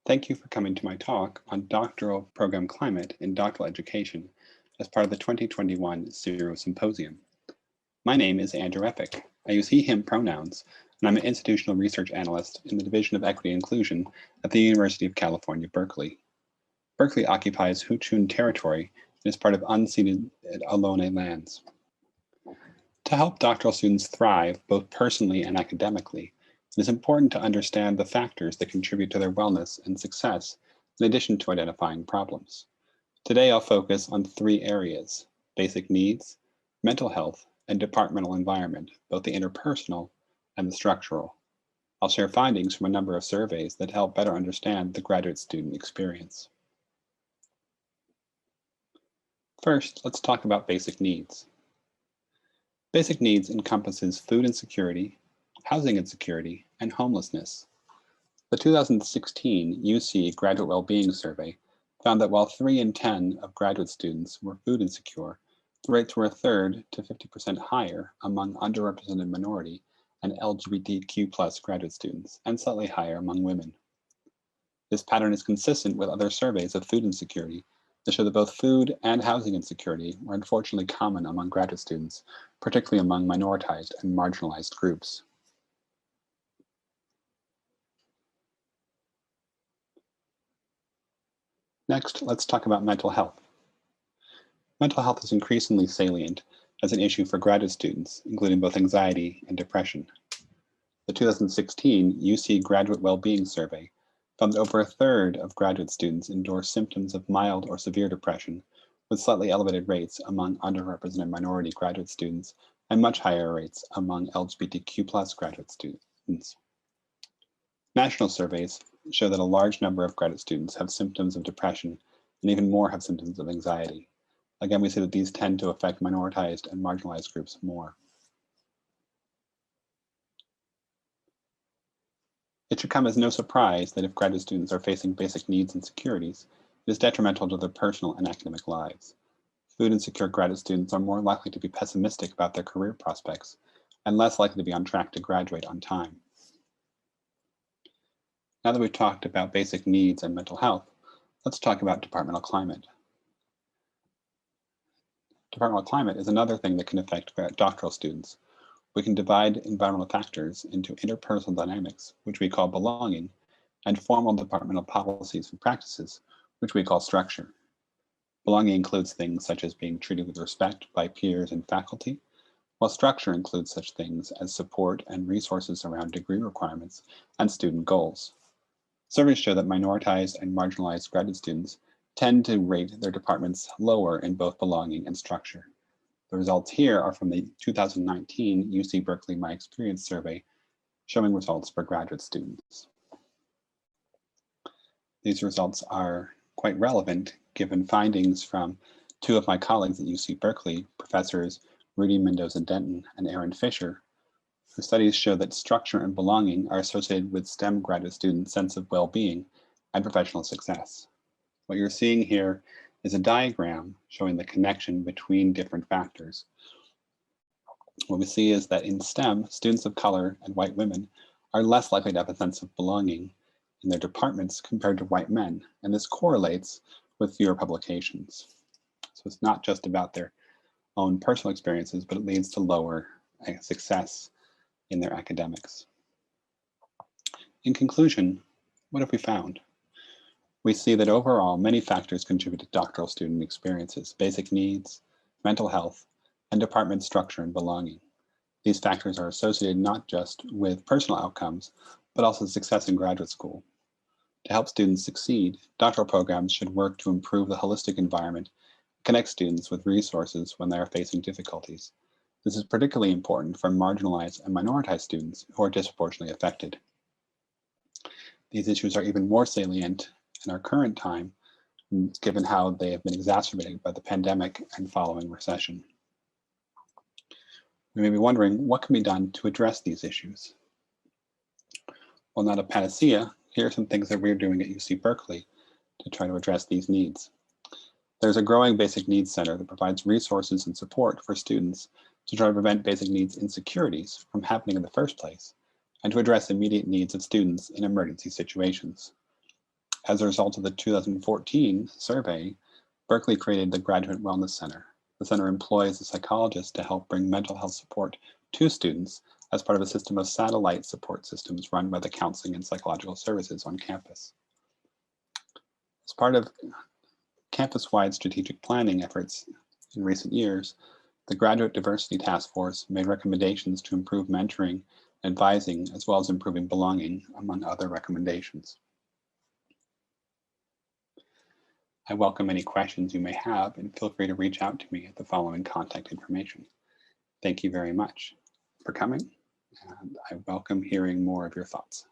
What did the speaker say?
Thank you for coming to my talk on Doctoral Program Climate in Doctoral Education as part of the 2021 CERO Symposium. My name is Andrew Epic. I use he, him pronouns, and I'm an institutional research analyst in the Division of Equity and Inclusion at the University of California, Berkeley. Berkeley occupies Huchun territory and is part of unceded Ohlone lands. To help doctoral students thrive both personally and academically, it is important to understand the factors that contribute to their wellness and success, in addition to identifying problems. Today, I'll focus on three areas: basic needs, mental health, and departmental environment, both the interpersonal and the structural. I'll share findings from a number of surveys that help better understand the graduate student experience. First, let's talk about basic needs. Basic needs encompasses food insecurity, housing insecurity, and homelessness. The 2016 UC Graduate Wellbeing Survey found that while 3 in 10 of graduate students were food insecure, the rates were a third to 50% higher among underrepresented minority and LGBTQ+ graduate students, and slightly higher among women. This pattern is consistent with other surveys of food insecurity that show that both food and housing insecurity were unfortunately common among graduate students, particularly among minoritized and marginalized groups. Next, let's talk about mental health. Mental health is increasingly salient as an issue for graduate students, including both anxiety and depression. The 2016 UC Graduate Wellbeing Survey found that over a third of graduate students endure symptoms of mild or severe depression, with slightly elevated rates among underrepresented minority graduate students and much higher rates among LGBTQ+ graduate students. National surveys show that a large number of graduate students have symptoms of depression, and even more have symptoms of anxiety. Again, we see that these tend to affect minoritized and marginalized groups more. It should come as no surprise that if graduate students are facing basic needs insecurities, it is detrimental to their personal and academic lives. Food insecure graduate students are more likely to be pessimistic about their career prospects and less likely to be on track to graduate on time. Now that we've talked about basic needs and mental health, let's talk about departmental climate. Departmental climate is another thing that can affect doctoral students. We can divide environmental factors into interpersonal dynamics, which we call belonging, and formal departmental policies and practices, which we call structure. Belonging includes things such as being treated with respect by peers and faculty, while structure includes such things as support and resources around degree requirements and student goals. Surveys show that minoritized and marginalized graduate students tend to rate their departments lower in both belonging and structure. The results here are from the 2019 UC Berkeley My Experience survey, showing results for graduate students. These results are quite relevant given findings from two of my colleagues at UC Berkeley, Professors Rudy Mendoza-Denton and Aaron Fisher, whose studies show that structure and belonging are associated with STEM graduate students' sense of well-being and professional success. What you're seeing here is a diagram showing the connection between different factors. What we see is that in STEM, students of color and white women are less likely to have a sense of belonging in their departments compared to white men, and this correlates with fewer publications. So it's not just about their own personal experiences, but it leads to lower success in their academics. In conclusion, what have we found? We see that overall, many factors contribute to doctoral student experiences: basic needs, mental health, and department structure and belonging. These factors are associated not just with personal outcomes, but also success in graduate school. To help students succeed, doctoral programs should work to improve the holistic environment, connect students with resources when they are facing difficulties. This is particularly important for marginalized and minoritized students who are disproportionately affected. These issues are even more salient in our current time, given how they have been exacerbated by the pandemic and following recession. We may be wondering what can be done to address these issues. While not a panacea, here are some things that we're doing at UC Berkeley to try to address these needs. There's a growing basic needs center that provides resources and support for students to try to prevent basic needs insecurities from happening in the first place, and to address immediate needs of students in emergency situations. As a result of the 2014 survey, Berkeley created the Graduate Wellness Center. The center employs a psychologist to help bring mental health support to students as part of a system of satellite support systems run by the Counseling and Psychological Services on campus. As part of campus-wide strategic planning efforts in recent years, the Graduate Diversity Task Force made recommendations to improve mentoring and advising, as well as improving belonging, among other recommendations. I welcome any questions you may have, and feel free to reach out to me at the following contact information. Thank you very much for coming, and I welcome hearing more of your thoughts.